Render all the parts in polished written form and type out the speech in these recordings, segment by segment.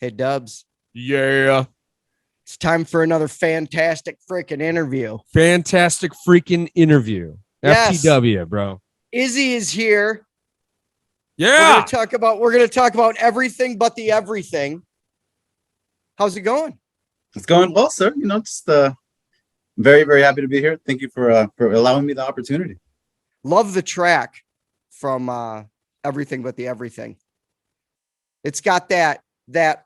Hey, Dubs. Yeah. It's time for another fantastic freaking interview. Fantastic freaking interview. Yes. FTW, bro. Izzy is here. Yeah. We're gonna talk about everything but the everything. How's it going? It's going well, sir. Just very, very happy to be here. Thank you for allowing me the opportunity. Love the track from Everything But the Everything. It's got that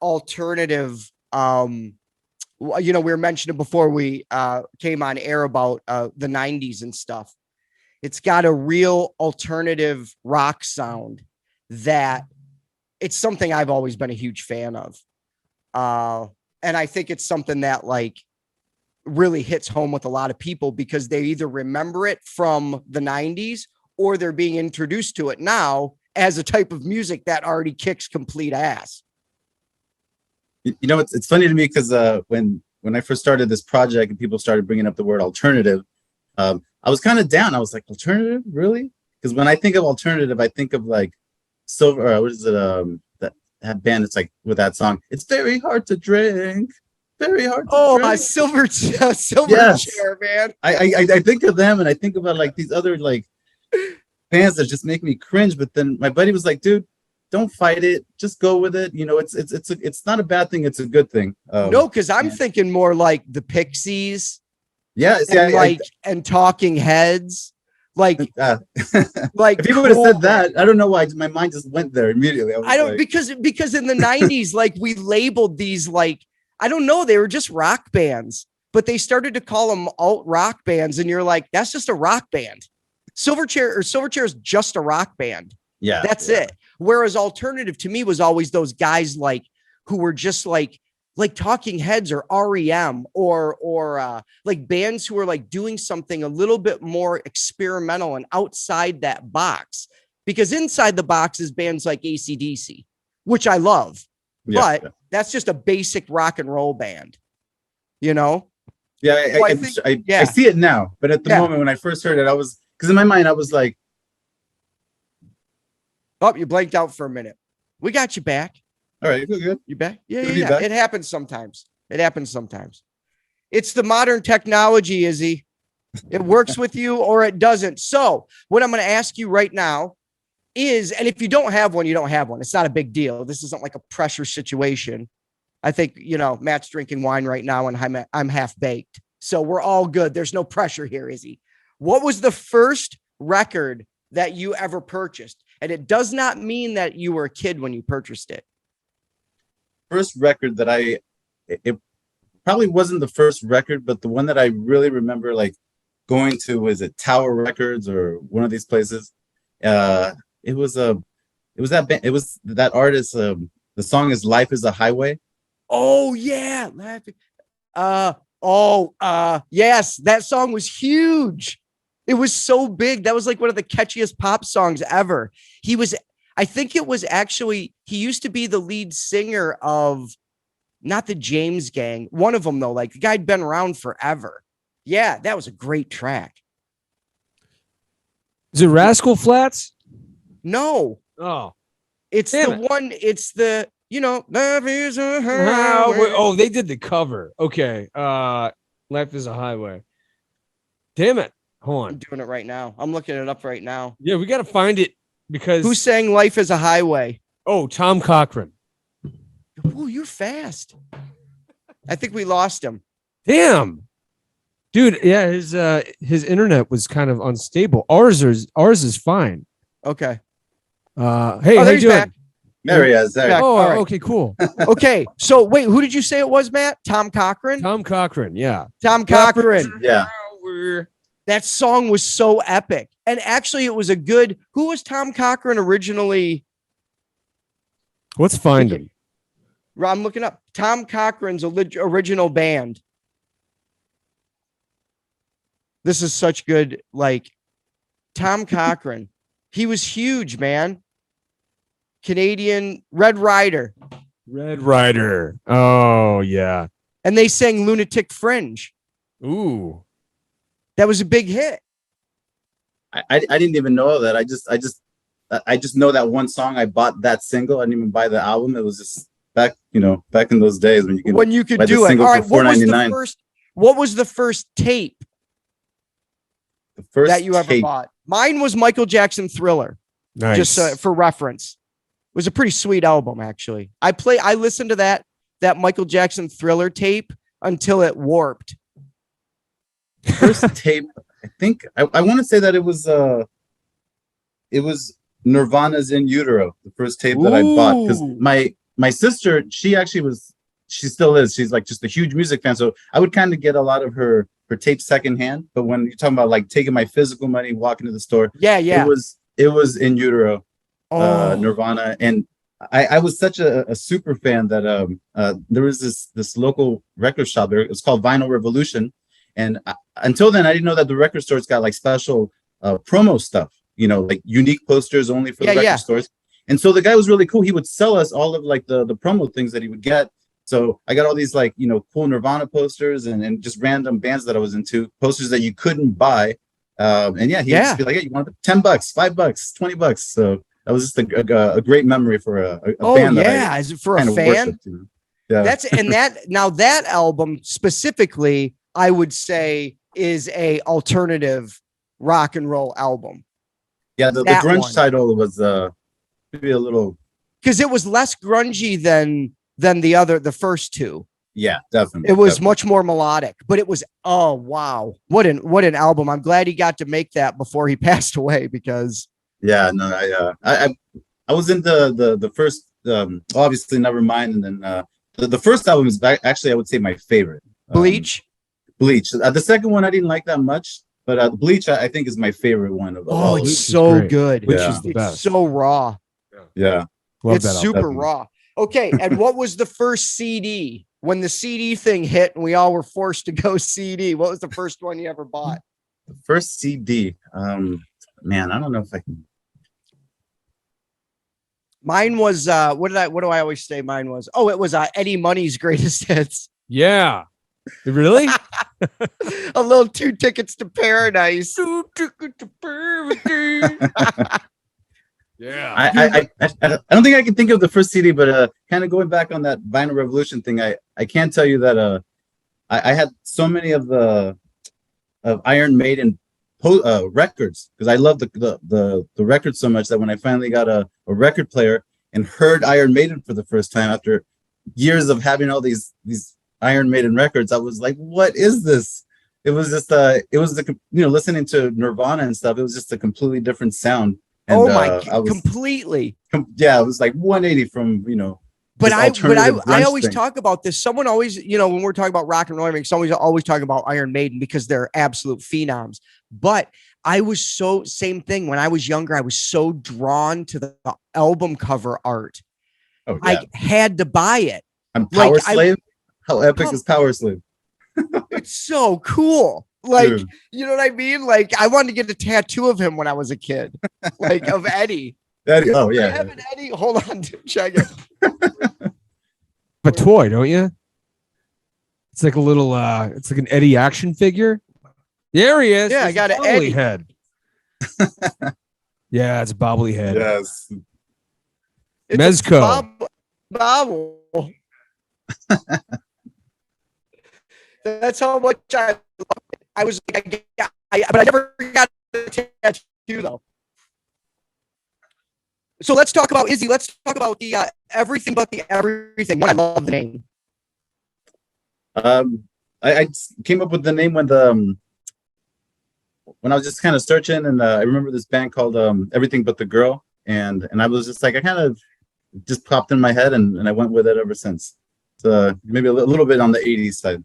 alternative. We were mentioning before we came on air about the 90s and stuff. It's got a real alternative rock sound that it's something I've always been a huge fan of. And I think it's something that like really hits home with a lot of people because they either remember it from the 90s or they're being introduced to it now as a type of music that already kicks complete ass. It's funny to me because when I first started this project and people started bringing up the word alternative, I was kind of down. I was like, alternative, really? Because when I think of alternative, I think of like Silver. What is it? That band. It's like with that song. It's very hard to drink. Very hard to drink. Silver Yes. Chair, man. I think of them and I think about like these other like bands that just make me cringe. But then my buddy was like, dude, don't fight it. Just go with it. It's not a bad thing. It's a good thing. No, because I'm thinking more like the Pixies. Yeah, and Talking Heads. Like if you would have said that, I don't know why my mind just went there immediately. Because in the 90s, like we labeled these like, I don't know, they were just rock bands, but they started to call them alt rock bands, and you're like, that's just a rock band. Silverchair is just a rock band. Yeah, that's it. Whereas alternative to me was always those guys like who were just like Talking Heads or REM or like bands who were like doing something a little bit more experimental and outside that box, because inside the box is bands like AC/DC, which I love, but that's just a basic rock and roll band, Yeah, I see it now, but at the moment when I first heard it, because in my mind I was like, oh, you blanked out for a minute. We got you back. All right, you feel good? You back? Yeah. Back. It happens sometimes. It's the modern technology, Izzy. It works with you or it doesn't. So what I'm going to ask you right now is, and if you don't have one, you don't have one. It's not a big deal. This isn't like a pressure situation. I think, Matt's drinking wine right now and I'm half baked. So we're all good. There's no pressure here, Izzy. What was the first record that you ever purchased? And it does not mean that you were a kid when you purchased it. First record that it probably wasn't the first record, but the one that I really remember like going to, was it Tower Records or one of these places? It was that artist. The song is "Life Is a Highway." Oh yeah. Yes, that song was huge. It was so big. That was like one of the catchiest pop songs ever. I think it was actually, he used to be the lead singer of, not the James Gang, one of them though, like the guy'd been around forever. Yeah, that was a great track. Is it Rascal Flatts? No. Oh. It's one, it's the, Life Is a Highway. Oh, they did the cover. Okay. Life Is a Highway. Damn it. Hold on. I'm doing it right now. I'm looking it up right now. Yeah, we got to find it. Because who sang Life Is a Highway? Oh, Tom Cochran. Oh, you're fast. I think we lost him. Damn. Dude, yeah, his internet was kind of unstable. Ours is fine. Okay. Hey, how you doing? Back. There he is. There. Oh, right. Okay, cool. Okay, so wait, who did you say it was, Matt? Tom Cochran? Tom Cochran, yeah. Tom Cochran. Yeah. That song was so epic. And actually, it was who was Tom Cochran originally? Let's find him. I'm looking up Tom Cochran's original band. This is such good, like, Tom Cochran. He was huge, man. Canadian Red Rider. Oh, yeah. And they sang Lunatic Fringe. Ooh. That was a big hit. I didn't even know that. I just know that one song. I bought that single. I didn't even buy the album. It was back in those days when you could do buy the it. All single right, for $4.99. what was the first tape The first that you ever tape. bought? Mine was Michael Jackson Thriller. Nice. Just for reference. It was a pretty sweet album, actually. I listened to that Michael Jackson Thriller tape until it warped. First tape, I think I want to say that it was Nirvana's In Utero, the first tape that I bought, because Ooh. my sister, she still is, she's like just a huge music fan, so I would kind of get a lot of her tapes secondhand. But when you're talking about like taking my physical money, walking to the store, Yeah. it was In Utero, Oh. Nirvana. And I was such a super fan that there was this local record shop there. It's called Vinyl Revolution, and until then I didn't know that the record stores got like special promo stuff, like unique posters only for the record stores. And so the guy was really cool. He would sell us all of like the promo things that he would get. So I got all these like cool Nirvana posters and just random bands that I was into, posters that you couldn't buy. And yeah, he'd just be like, hey, you want $10, $5, $20. So that was just a great memory for a band. Yeah, is it for a fan? Yeah, that album specifically, I would say, is a alternative rock and roll album. Yeah, the grunge title was maybe a little, because it was less grungy than the first two. Yeah, definitely. It was much more melodic, but it was, oh wow, what an album. I'm glad he got to make that before he passed away, because yeah, no, I was in the first, obviously Nevermind, and then the first album is actually, I would say, my favorite. Bleach. The second one I didn't like that much, but Bleach I think is my favorite one of all. It's so good. Bleach is the best. It's so raw. Yeah. Love it's super raw. Okay, and what was the first CD? When the CD thing hit and we all were forced to go CD, what was the first one you ever bought? The first CD, man, I don't know if I can. Mine was what do I always say mine was? Oh, it was Eddie Money's Greatest Hits. Yeah. Really? A little 2 Tickets to Paradise. 2 Tickets to Paradise. Yeah. I don't think I can think of the first CD, but kind of going back on that Vinyl Revolution thing, I can tell you that I had so many of Iron Maiden records, because I love the record so much that when I finally got a record player and heard Iron Maiden for the first time after years of having all these Iron Maiden records, I was like, what is this? It was just listening to Nirvana and stuff, it was just a completely different sound. And, completely. Yeah, it was like 180 from, But I always talk about this. Someone always, when we're talking about rock and roll, someone's always talking about Iron Maiden because they're absolute phenoms. But I was same thing. When I was younger, I was so drawn to the album cover art. Oh, yeah. I had to buy it. And Power Slave? How epic is Power Slave? It's so cool. Like, dude. You know what I mean? Like, I wanted to get a tattoo of him when I was a kid, like of Eddie. Eddie. Oh, yeah. I have an Eddie. Hold on, check it. A toy, don't you? It's like a little, it's like an Eddie action figure. There he is. Yeah, I got an Eddie head. Yeah, it's a bobbly head. Yes. It's Mezco. Bobble. That's how much I loved it. I was like, but I never got a tattoo though. So let's talk about Izzy. Let's talk about the everything but the everything. I love the name. I came up with the name when I was just kind of searching, and I remember this band called Everything But the Girl, and I was just like, I kind of just popped in my head, and I went with it ever since. So maybe a little bit on the 80s side.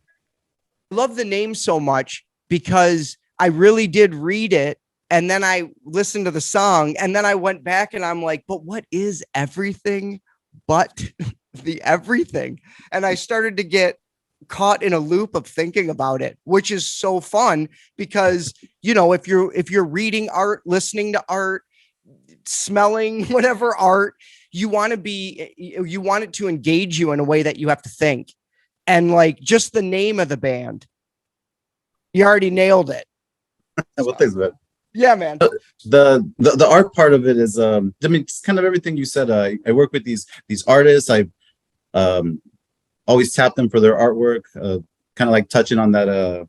I love the name so much because I really did read it, and then I listened to the song, and then I went back and I'm like, but what is everything but the everything? And I started to get caught in a loop of thinking about it, which is so fun because, if you're reading art, listening to art, smelling whatever art, you want it to engage you in a way that you have to think. And like just the name of the band, you already nailed it. Well, thanks, man. Yeah, man. The art part of it is, it's kind of everything you said. I work with these artists. I always tap them for their artwork. Kind of like touching on that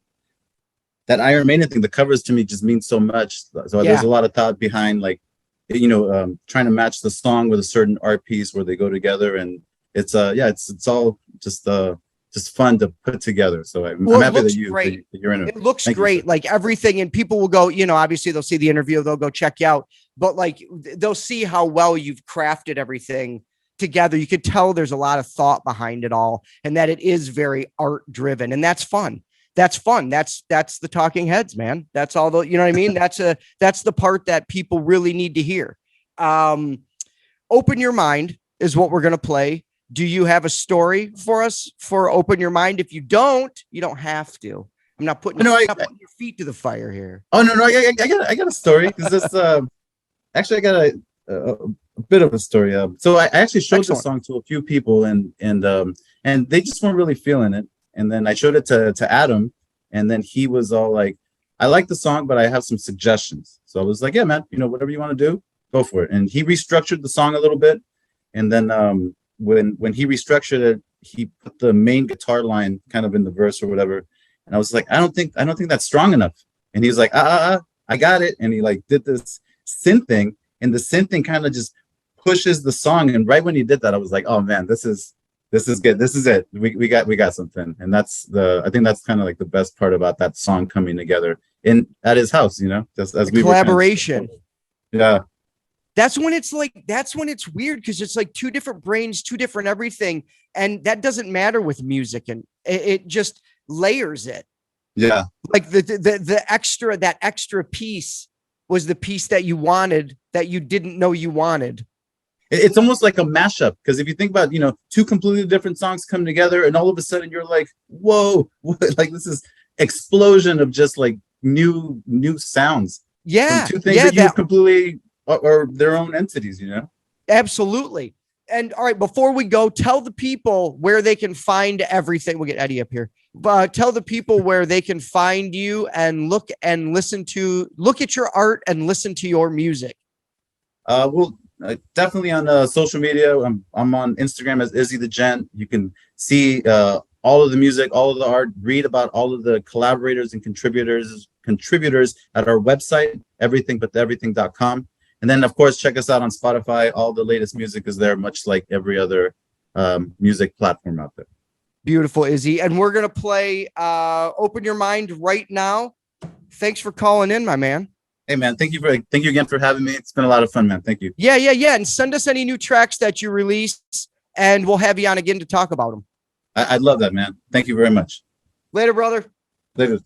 Iron Maiden thing. The covers to me just mean so much. So there's a lot of thought behind, like, trying to match the song with a certain art piece where they go together, and it's all just fun to put together. So I'm happy that you're in it. It looks great. Like everything, and people will go, obviously they'll see the interview, they'll go check you out, but like they'll see how well you've crafted everything together. You could tell there's a lot of thought behind it all, and that it is very art driven, and that's fun. That's fun. That's the talking heads, man. That's all the, you know what I mean? That's the part that people really need to hear. Open Your Mind is what we're going to play. Do you have a story for us for Open Your Mind? If you don't, you don't have to. I'm not putting, putting your feet to the fire here. Oh, no, I got a story. Because actually, I got a bit of a story. So I actually showed the song to a few people, and they just weren't really feeling it. And then I showed it to Adam, and then he was all like, I like the song, but I have some suggestions. So I was like, yeah, man, whatever you want to do, go for it. And he restructured the song a little bit. And then when he restructured it, he put the main guitar line kind of in the verse or whatever. And I was like, I don't think that's strong enough. And he was like, I got it. And he like did this synth thing, and the synth thing kind of just pushes the song. And right when he did that, I was like, oh man, this is good. This is it. We got something. And I think that's kind of like the best part about that song coming together at his house, just as we collaboration. Yeah. That's when it's weird, because it's like two different brains, two different everything. And that doesn't matter with music, and it just layers it. Yeah. Like that extra piece was the piece that you wanted, that you didn't know you wanted. It's almost like a mashup, because if you think about, two completely different songs come together, and all of a sudden you're like, whoa, like this is explosion of just like new sounds. Yeah. From two things that completely are their own entities, Absolutely. And all right, before we go, tell the people where they can find everything. We'll get Eddie up here. But tell the people where they can find you and look at your art and listen to your music. Well, definitely on social media. I'm on Instagram as Izzy the Gent. You can see all of the music, all of the art, read about all of the collaborators and contributors at our website, everythingbuttheverything.com. And then, of course, check us out on Spotify. All the latest music is there, much like every other music platform out there. Beautiful, Izzy. And we're going to play Open Your Mind right now. Thanks for calling in, my man. Hey, man, thank you again for having me. It's been a lot of fun, man. Thank you. Yeah. And send us any new tracks that you release, and we'll have you on again to talk about them. I'd love that, man. Thank you very much. Later, brother. Later.